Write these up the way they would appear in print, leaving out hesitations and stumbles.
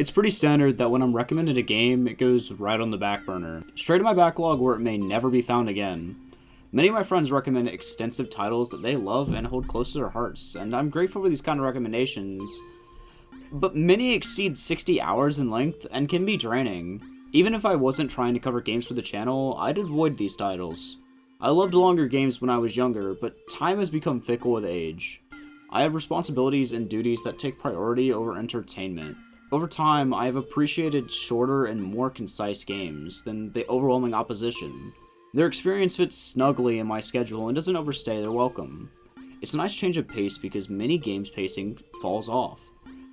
It's pretty standard that when I'm recommended a game, it goes right on the back burner, straight to my backlog where it may never be found again. Many of my friends recommend extensive titles that they love and hold close to their hearts, and I'm grateful for these kind of recommendations, but many exceed 60 hours in length and can be draining. Even if I wasn't trying to cover games for the channel, I'd avoid these titles. I loved longer games when I was younger, but time has become fickle with age. I have responsibilities and duties that take priority over entertainment. Over time, I have appreciated shorter and more concise games than the overwhelming opposition. Their experience fits snugly in my schedule and doesn't overstay their welcome. It's a nice change of pace because many games' pacing falls off.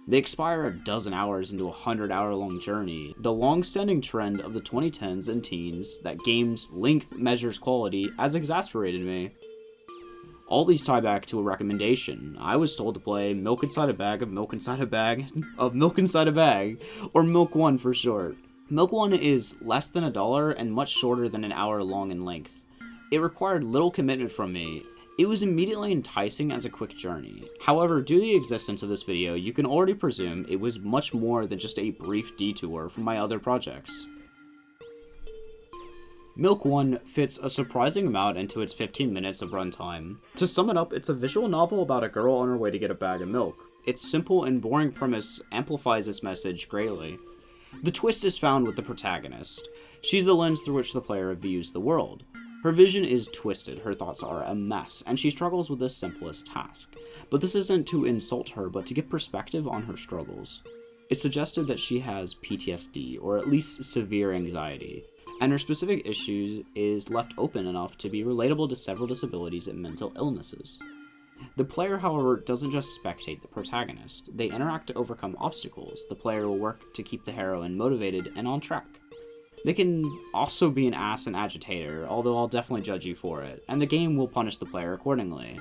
They expire a dozen hours into a 100-hour-long journey, the long-standing trend of the 2010s and teens that games' length measures quality has exasperated me. All these tie back to a recommendation. I was told to play Milk Inside a Bag of Milk Inside a Bag of Milk Inside a Bag, or Milk 1 for short. Milk 1 is less than $1 and much shorter than an hour long in length. It required little commitment from me. It was immediately enticing as a quick journey. However, due to the existence of this video, you can already presume it was much more than just a brief detour from my other projects. Milk 1 fits a surprising amount into its 15 minutes of runtime. To sum it up, it's a visual novel about a girl on her way to get a bag of milk. Its simple and boring premise amplifies its message greatly. The twist is found with the protagonist. She's the lens through which the player views the world. Her vision is twisted, her thoughts are a mess, and she struggles with the simplest task. But this isn't to insult her, but to give perspective on her struggles. It's suggested that she has PTSD, or at least severe anxiety, and her specific issue is left open enough to be relatable to several disabilities and mental illnesses. The player, however, doesn't just spectate the protagonist. They interact to overcome obstacles. The player will work to keep the heroine motivated and on track. They can also be an ass and agitator, although I'll definitely judge you for it, and the game will punish the player accordingly.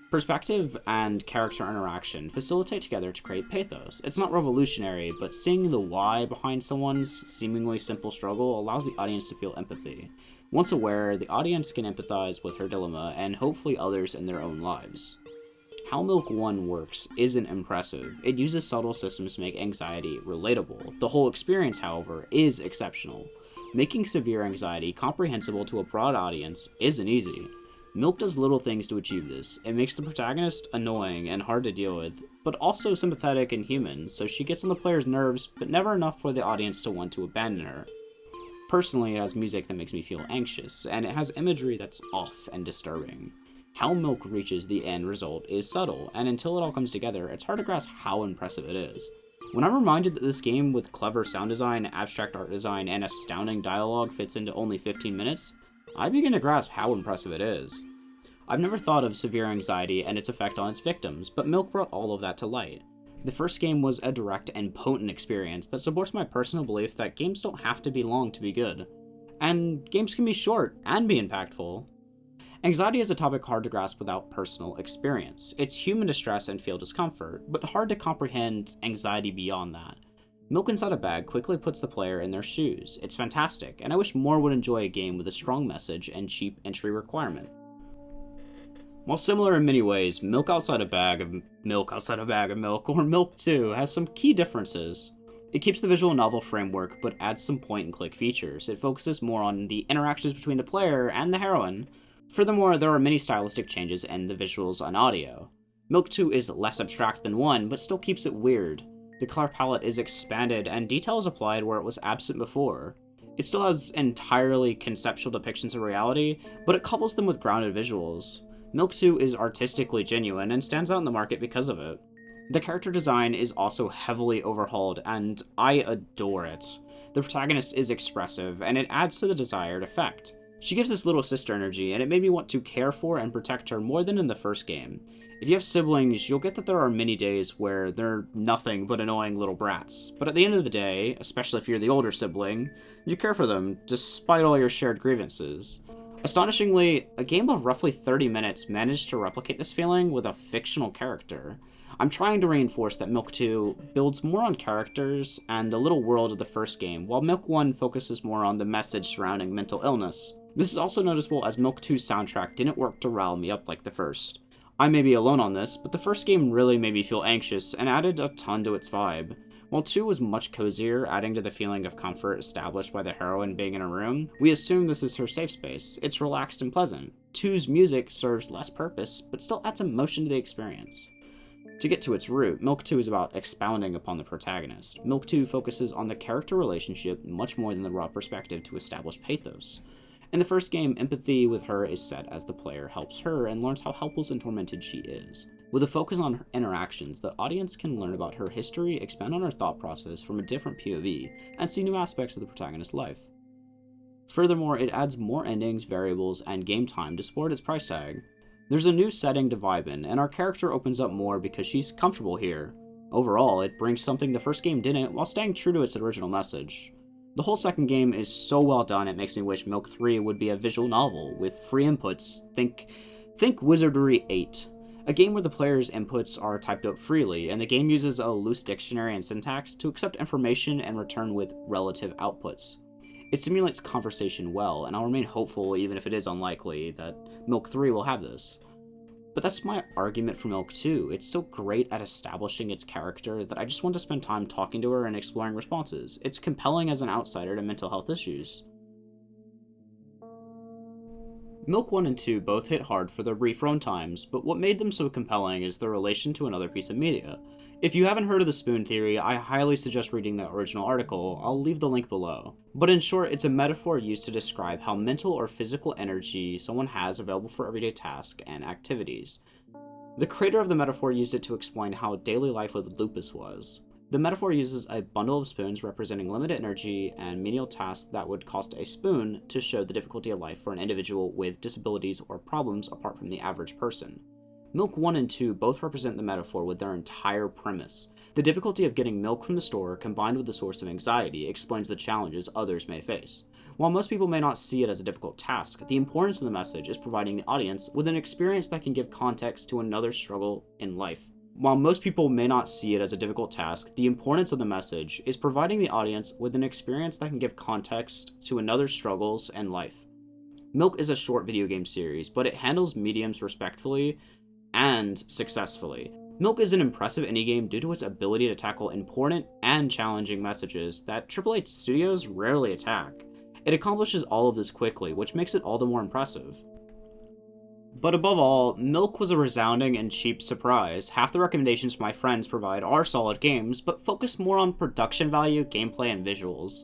Perspective and character interaction facilitate together to create pathos. It's not revolutionary, but seeing the why behind someone's seemingly simple struggle allows the audience to feel empathy. Once aware, the audience can empathize with her dilemma and hopefully others in their own lives. How Milk 1 works isn't impressive. It uses subtle systems to make anxiety relatable. The whole experience, however, is exceptional. Making severe anxiety comprehensible to a broad audience isn't easy. Milk does little things to achieve this. It makes the protagonist annoying and hard to deal with, but also sympathetic and human, so she gets on the player's nerves, but never enough for the audience to want to abandon her. Personally, it has music that makes me feel anxious, and it has imagery that's off and disturbing. How Milk reaches the end result is subtle, and until it all comes together, it's hard to grasp how impressive it is. When I'm reminded that this game with clever sound design, abstract art design, and astounding dialogue fits into only 15 minutes, I begin to grasp how impressive it is. I've never thought of severe anxiety and its effect on its victims, but Milk brought all of that to light. The first game was a direct and potent experience that supports my personal belief that games don't have to be long to be good. And games can be short and be impactful. Anxiety is a topic hard to grasp without personal experience. It's human to stress and feel discomfort, but hard to comprehend anxiety beyond that. Milk Inside a Bag quickly puts the player in their shoes. It's fantastic, and I wish more would enjoy a game with a strong message and cheap entry requirement. While similar in many ways, Milk Outside a Bag of Milk, or Milk 2, has some key differences. It keeps the visual novel framework, but adds some point-and-click features. It focuses more on the interactions between the player and the heroine. Furthermore, there are many stylistic changes in the visuals and audio. Milk 2 is less abstract than 1, but still keeps it weird. The color palette is expanded, and detail is applied where it was absent before. It still has entirely conceptual depictions of reality, but it couples them with grounded visuals. Milk 2 is artistically genuine and stands out in the market because of it. The character design is also heavily overhauled, and I adore it. The protagonist is expressive, and it adds to the desired effect. She gives this little sister energy, and it made me want to care for and protect her more than in the first game. If you have siblings, you'll get that there are many days where they're nothing but annoying little brats. But at the end of the day, especially if you're the older sibling, you care for them, despite all your shared grievances. Astonishingly, a game of roughly 30 minutes managed to replicate this feeling with a fictional character. I'm trying to reinforce that Milk 2 builds more on characters and the little world of the first game, while Milk 1 focuses more on the message surrounding mental illness. This is also noticeable as Milk 2's soundtrack didn't work to rile me up like the first. I may be alone on this, but the first game really made me feel anxious and added a ton to its vibe. While 2 was much cozier, adding to the feeling of comfort established by the heroine being in a room, we assume this is her safe space. It's relaxed and pleasant. 2's music serves less purpose, but still adds emotion to the experience. To get to its root, Milk 2 is about expounding upon the protagonist. Milk 2 focuses on the character relationship much more than the raw perspective to establish pathos. In the first game, empathy with her is set as the player helps her and learns how helpless and tormented she is. With a focus on her interactions, the audience can learn about her history, expand on her thought process from a different POV, and see new aspects of the protagonist's life. Furthermore, it adds more endings, variables, and game time to support its price tag. There's a new setting to vibe in, and our character opens up more because she's comfortable here. Overall, it brings something the first game didn't while staying true to its original message. The whole second game is so well done it makes me wish Milk 3 would be a visual novel with free inputs. Think Wizardry 8. A game where the player's inputs are typed up freely, and the game uses a loose dictionary and syntax to accept information and return with relative outputs. It simulates conversation well, and I'll remain hopeful even if it is unlikely that Milk 3 will have this. But that's my argument for Milk 2. It's so great at establishing its character that I just want to spend time talking to her and exploring responses. It's compelling as an outsider to mental health issues. Milk 1 and 2 both hit hard for their brief run times, but what made them so compelling is their relation to another piece of media. If you haven't heard of the spoon theory, I highly suggest reading the original article. I'll leave the link below. But in short, it's a metaphor used to describe how mental or physical energy someone has available for everyday tasks and activities. The creator of the metaphor used it to explain how daily life with lupus was. The metaphor uses a bundle of spoons representing limited energy and menial tasks that would cost a spoon to show the difficulty of life for an individual with disabilities or problems apart from the average person. Milk 1 and 2 both represent the metaphor with their entire premise. The difficulty of getting milk from the store combined with the source of anxiety explains the challenges others may face. While most people may not see it as a difficult task, the importance of the message is providing the audience with an experience that can give context to another struggle in life. While most people may not see it as a difficult task, the importance of the message is providing the audience with an experience that can give context to another's struggles and life. Milk is a short video game series, but it handles mediums respectfully and successfully. Milk is an impressive indie game due to its ability to tackle important and challenging messages that AAA studios rarely attack. It accomplishes all of this quickly, which makes it all the more impressive. But above all, Milk was a resounding and cheap surprise. Half the recommendations my friends provide are solid games, but focus more on production value, gameplay, and visuals.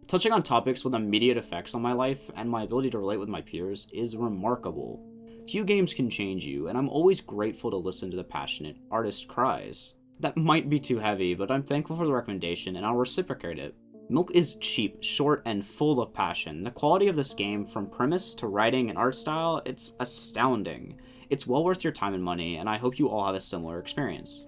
Touching on topics with immediate effects on my life and my ability to relate with my peers is remarkable. Few games can change you, and I'm always grateful to listen to the passionate artist cries. That might be too heavy, but I'm thankful for the recommendation and I'll reciprocate it. Milk is cheap, short, and full of passion. The quality of this game, from premise to writing and art style, it's astounding. It's well worth your time and money, and I hope you all have a similar experience.